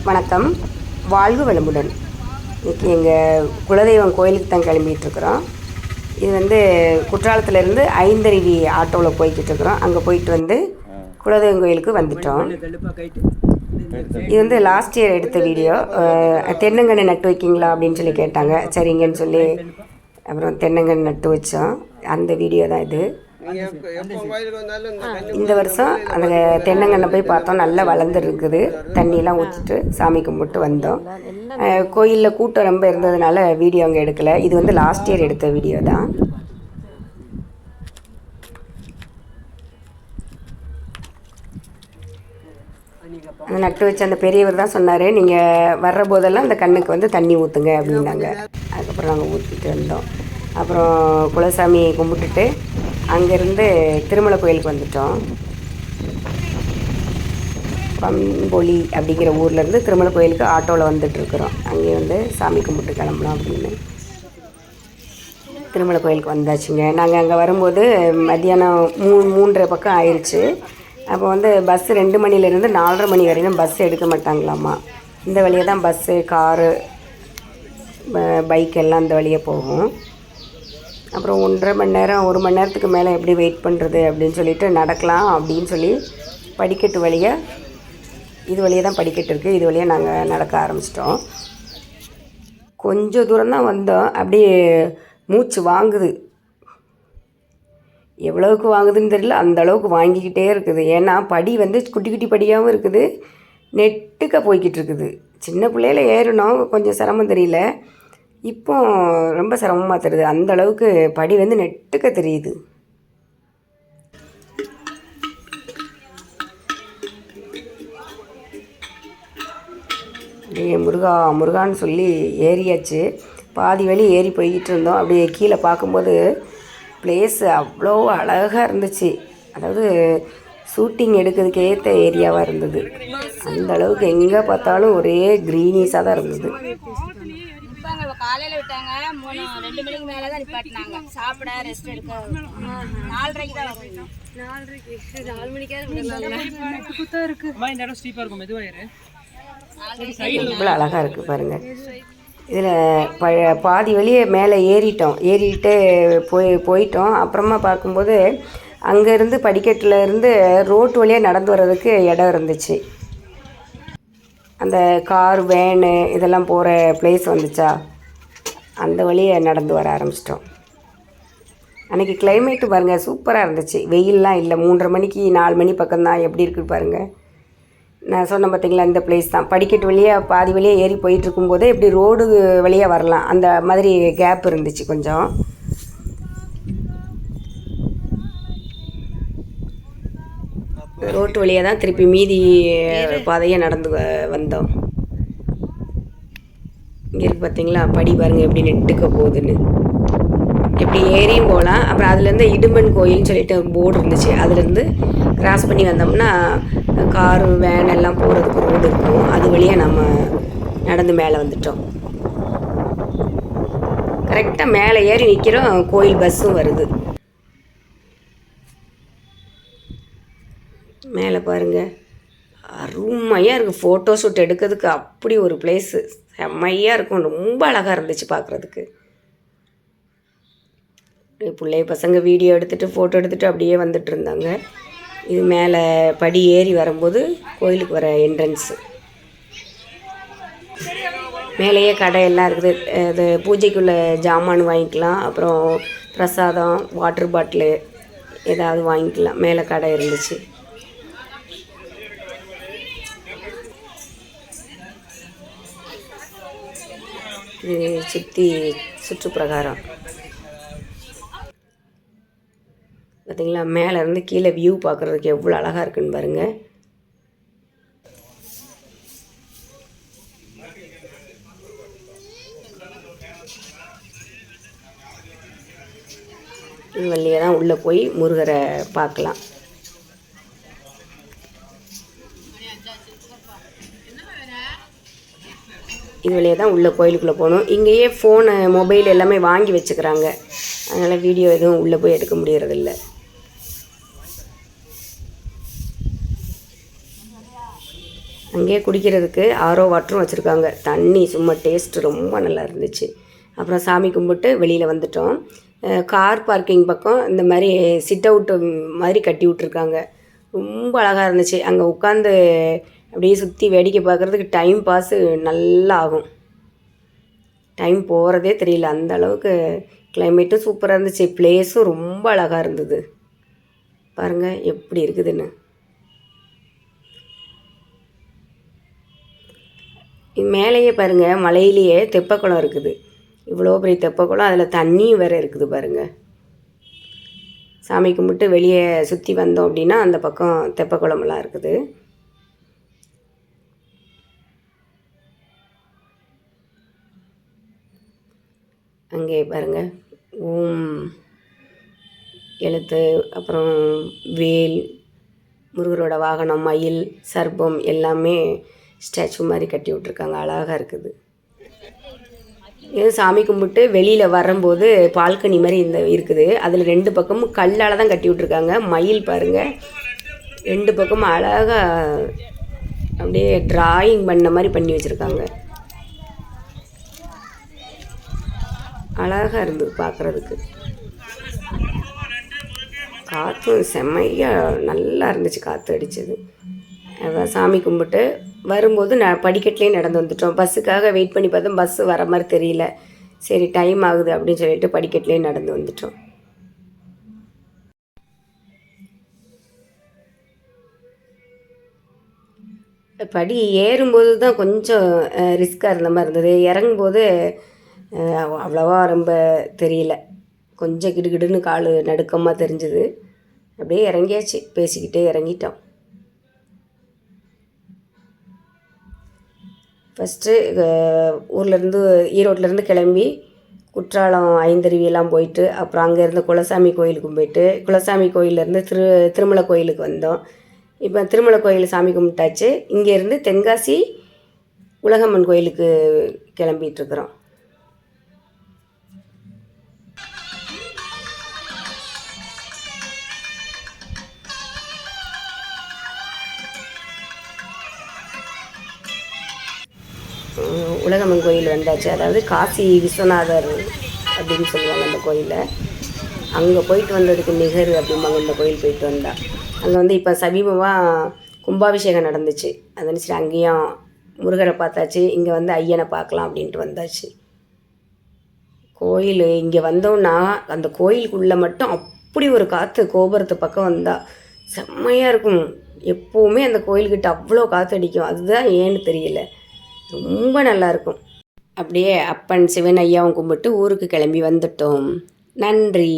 வணக்கம், வாழ்க வளமுடன். இன்றைக்கி எங்கள் குலதெய்வம் கோயிலுக்கு தான் கிளம்பிகிட்ருக்குறோம். இது வந்து குற்றாலத்துலேருந்து ஐந்தருவி ஆட்டோவில் போய்கிட்டு இருக்கிறோம். அங்கே போயிட்டு வந்து குலதெய்வம் கோயிலுக்கு வந்துட்டோம். இது வந்து லாஸ்ட் இயர் எடுத்த வீடியோ. தென்னங்கன்று நட்டு வைக்கிங்களா அப்படின்னு சொல்லி கேட்டாங்க. சரிங்கன்னு சொல்லி அப்புறம் தென்னங்கன்று நட்டு வச்சோம். அந்த வீடியோ தான் இது. இந்த வருஷம் அந்த தென்னங்கன்னை போய் பார்த்தோம், நல்லா வளர்ந்துருக்குது. தண்ணியெலாம் ஊற்றிட்டு சாமி கும்பிட்டு வந்தோம். கோயிலில் கூட்டம் ரொம்ப இருந்ததுனால வீடியோ அங்கே எடுக்கலை. இது வந்து லாஸ்ட் இயர் எடுத்த வீடியோ தான். அந்த நட்டு வச்சு அந்த பெரியவர் தான் சொன்னார், நீங்கள் வர்ற போதெல்லாம் அந்த கண்ணுக்கு வந்து தண்ணி ஊற்றுங்க அப்படின்னாங்க. அதுக்கப்புறம் நாங்கள் ஊற்றிட்டு வந்தோம். அப்புறம் குலசாமி கும்பிட்டுட்டு அங்கேருந்து திருமலை கோயிலுக்கு வந்துட்டோம். பம்பொலி அப்படிங்கிற ஊர்லேருந்து திருமலை கோயிலுக்கு ஆட்டோவில் வந்துட்டுருக்குறோம். அங்கே வந்து சாமி கும்பிட்டு கிளம்பலாம் அப்படின்னு திருமலை கோயிலுக்கு வந்தாச்சுங்க. நாங்கள் அங்கே வரும்போது மத்தியானம் 3:30 பக்கம் ஆயிடுச்சு. அப்போ வந்து பஸ்ஸு 2 மணிலேருந்து 4:30 மணி வரைக்கும் பஸ் எடுக்க மாட்டாங்களாம்மா. இந்த வழியாக தான் பஸ்ஸு, காரு, பைக் எல்லாம் இந்த வழியாக போகும். அப்புறம் 1.5 மணி நேரம் 1 மணி நேரத்துக்கு மேலே எப்படி வெயிட் பண்ணுறது அப்படின்னு சொல்லிட்டு நடக்கலாம் அப்படின்னு சொல்லி படிக்கட்டு வழியாக, இது வழியாக தான் படிக்கட்டு இருக்குது, இது வழியாக நாங்கள் நடக்க ஆரம்பிச்சிட்டோம். கொஞ்சம் தூரம் தான் வந்தோம். அப்படியே மூச்சு வாங்குது. எவ்வளவுக்கு வாங்குதுன்னு தெரியல, அந்த அளவுக்கு வாங்கிக்கிட்டே இருக்குது. ஏன்னா படி வந்து குட்டி குட்டி படியாகவும் இருக்குது, நெட்டுக்க போய்கிட்டு இருக்குது. சின்ன பிள்ளையில ஏறணும், கொஞ்சம் சிரமம் தெரியல. இப்போ ரொம்ப சிரமமாக தெரியுது. அந்த அளவுக்கு படி வந்து நெட்டுக்க தெரியுது. அப்படியே முருகா முருகான்னு சொல்லி ஏறியாச்சு. பாதி வழி ஏறி போய்கிட்டு இருந்தோம். அப்படியே கீழே பார்க்கும்போது பிளேஸு அவ்வளோ அழகாக இருந்துச்சு. அதாவது ஷூட்டிங் எடுக்கிறதுக்கு ஏற்ற ஏரியாவாக இருந்தது. அந்த அளவுக்கு எங்கே பார்த்தாலும் ஒரே க்ரீனிஸாக தான் இருந்தது. காலையில் விட்டாங்க 2 மணிக்கு மேலே தான் நிப்பாட்டினாங்க. சாப்பிட ரெஸ்ட் எடுக்க 4:30க்கு தான் வரும். 4 மணிக்காவது இவ்வளோ அழகாக இருக்குது பாருங்கள். இதில் பாதி வழியே மேலே ஏறிட்டு போயிட்டோம். அப்புறமா பார்க்கும்போது அங்கேருந்து படிக்கட்டில் இருந்து ரோட்டு வழியாக நடந்து வர்றதுக்கு இடம் இருந்துச்சு. அந்த கார், வேனு இதெல்லாம் போகிற பிளேஸ் வந்துச்சா, அந்த வழியை நடந்து வர ஆரம்பிச்சிட்டோம். அன்றைக்கி கிளைமேட்டு பாருங்கள் சூப்பராக இருந்துச்சு. வெயிலெலாம் இல்லை. 3:30 மணிக்கு 4 மணி பக்கம்தான். எப்படி இருக்குது பாருங்கள். நான் சொன்னேன் பார்த்தீங்களா, இந்த பிளேஸ் தான். படிக்கட்டு வழியாக பாதி வழியாக ஏறி போயிட்டுருக்கும்போதே இப்படி ரோடு வழியாக வரலாம். அந்த மாதிரி கேப் இருந்துச்சு கொஞ்சம். ரோட்டு வழியாக தான் திருப்பி மீதி பாதையாக நடந்து வந்தோம். இங்கே இருக்குது பார்த்தீங்களா, படி பாருங்கள் எப்படி நெட்டுக்க போகுதுன்னு. எப்படி ஏறியும் போகலாம். அப்புறம் அதுலேருந்து இடும்பன் கோயில்னு சொல்லிட்டு போர்டு இருந்துச்சு. அதுலேருந்து கிராஸ் பண்ணி வந்தோம்னா காரு, வேன் எல்லாம் போகிறதுக்கு ரோடு இருக்கும். அது வழியாக நம்ம நடந்து மேலே வந்துட்டோம். கரெக்டாக மேலே ஏறி நிற்கிறோம். கோயில் பஸ்ஸும் வருது. மேலே பாருங்கள் அருமையாக இருக்குது. ஃபோட்டோ ஷூட் எடுக்கிறதுக்கு அப்படி ஒரு பிளேஸு செம்மையாக இருக்கும். ரொம்ப அழகாக இருந்துச்சு பார்க்குறதுக்கு. பிள்ளைய பசங்க வீடியோ எடுத்துகிட்டு ஃபோட்டோ எடுத்துகிட்டு அப்படியே வந்துட்டு இருந்தாங்க. இது மேலே படி ஏறி வரும்போது கோயிலுக்கு வர என்ட்ரன்ஸு. மேலேயே கடையெல்லாம் இருக்குது. இது பூஜைக்குள்ளே ஜாமான் வாங்கிக்கலாம். அப்புறம் பிரசாதம், வாட்டர் பாட்டிலு ஏதாவது வாங்கிக்கலாம். மேலே கடை இருந்துச்சு. இது சுற்றுப்பிரகாரம் பார்த்தீங்களா. மேலேருந்து கீழே வியூ பார்க்குறதுக்கு எவ்வளோ அழகாக இருக்குன்னு பாருங்கள். இது வழியாக தான் உள்ளே போய் முருகரை பார்க்கலாம். இது வழியாக தான் உள்ளே கோயிலுக்குள்ளே போகணும். இங்கேயே ஃபோனு, மொபைல் எல்லாமே வாங்கி வச்சுக்கிறாங்க. அதனால் வீடியோ எதுவும் உள்ளே போய் எடுக்க முடியறதில்ல. அங்கேயே குடிக்கிறதுக்கு ஆரோ வாட்டரும் வச்சுருக்காங்க. தண்ணி சும்மா டேஸ்ட்டு ரொம்ப நல்லா இருந்துச்சு. அப்புறம் சாமி கும்பிட்டு வெளியில் வந்துட்டோம். கார் பார்க்கிங் பக்கம் இந்த மாதிரி சிட் அவுட்டு மாதிரி கட்டி விட்ருக்காங்க. ரொம்ப அழகாக இருந்துச்சு. அங்கே உட்காந்து அப்படியே சுற்றி வேடிக்கை பார்க்குறதுக்கு டைம் பாஸு நல்லா ஆகும். டைம் போகிறதே தெரியல. அந்த அளவுக்கு கிளைமேட்டும் சூப்பராக இருந்துச்சு. பிளேஸும் ரொம்ப அழகாக இருந்தது. பாருங்கள் எப்படி இருக்குதுன்னு. மேலேயே பாருங்கள், மலையிலேயே தெப்பக்குளம் இருக்குது. இவ்வளோ பெரிய தெப்பக்குளம், அதில் தண்ணியும் வேறு இருக்குது பாருங்கள். சாமி கும்பிட்டு வெளியே சுற்றி வந்தோம் அப்படின்னா அந்த பக்கம் தெப்பக்குளமெல்லாம் இருக்குது. அங்கே பாருங்கள் ஓம் எழுத்து, அப்புறம் வேல், முருகரோட வாகனம், மயில், சர்ப்பம் எல்லாமே ஸ்டாச்சு மாதிரி கட்டி விட்ருக்காங்க. அழகாக இருக்குது. இது சாமி கும்பிட்டு வெளியில் வரும்போது பால்கனி மாதிரி இருக்குது. அதில் 2 பக்கமும் கல்லால் தான் கட்டி விட்ருக்காங்க. மயில் பாருங்கள், 2 பக்கமும் அழகாக அப்படியே ட்ராயிங் பண்ண மாதிரி பண்ணி வச்சுருக்காங்க. அழகாக இருந்தது பார்க்குறதுக்கு. காற்றும் செம்மையாக நல்லா இருந்துச்சு, காற்று அடித்தது. அதான் சாமி கும்பிட்டு வரும்போது படிக்கட்டுலேயே நடந்து வந்துட்டோம். பஸ்ஸுக்காக வெயிட் பண்ணி பார்த்தோம், பஸ்ஸு வர மாதிரி தெரியல. சரி டைம் ஆகுது அப்படின்னு சொல்லிட்டு படிக்கட்டுலேயே நடந்து வந்துட்டோம். படி ஏறும்போது தான் கொஞ்சம் ரிஸ்க்காக இருந்த மாதிரி இருந்தது. இறங்கும்போது அவ்வளோவா ரொம்ப தெரியல. கொஞ்சம் கிடுகிடுன்னு கால் நடுக்கமாக தெரிஞ்சுது. அப்படியே இறங்கியாச்சு, பேசிக்கிட்டே இறங்கிட்டோம். ஃபஸ்ட்டு ஊர்லேருந்து ஈரோட்டிலேருந்து கிளம்பி குற்றாலம், ஐந்தருவியெல்லாம் போயிட்டு, அப்புறம் அங்கேருந்து குலசாமி கோயிலுக்கும் போயிட்டு, குலசாமி கோயிலேருந்து திருமலை கோயிலுக்கு வந்தோம். இப்போ திருமலை கோயில் சாமி கும்பிட்டாச்சு. இங்கேருந்து தென்காசி உலகம்மன் கோயிலுக்கு கிளம்பிகிட்ருக்குறோம். உலகம்மன் கோயில் வந்தாச்சு. அதாவது காசி விஸ்வநாதர் அப்படின்னு சொல்லுவாங்க அந்த கோயிலை. அங்கே போயிட்டு வந்ததுக்கு நிகர் அப்படிம்பாங்க இந்த கோயில் போயிட்டு வந்தால். அங்கே வந்து இப்போ சமீபமாக கும்பாபிஷேகம் நடந்துச்சு. அதை நினச்சிட்டு அங்கேயும் முருகரை பார்த்தாச்சு. இங்கே வந்து ஐயனை பார்க்கலாம் அப்படின்ட்டு வந்தாச்சு. கோயில் இங்கே வந்தோன்னா அந்த கோயிலுக்குள்ளே மட்டும் அப்படி ஒரு காற்று. கோபுரத்து பக்கம் வந்தால் செம்மையாக இருக்கும். எப்போவுமே அந்த கோயில்கிட்ட அவ்வளோ காற்று அடிக்கும். அதுதான் ஏன்னு தெரியல, ரொம்ப நல்லாயிருக்கும். அப்படியே அப்பன் சிவன் ஐயாவும் கும்பிட்டு ஊருக்கு கிளம்பி வந்துட்டோம். நன்றி.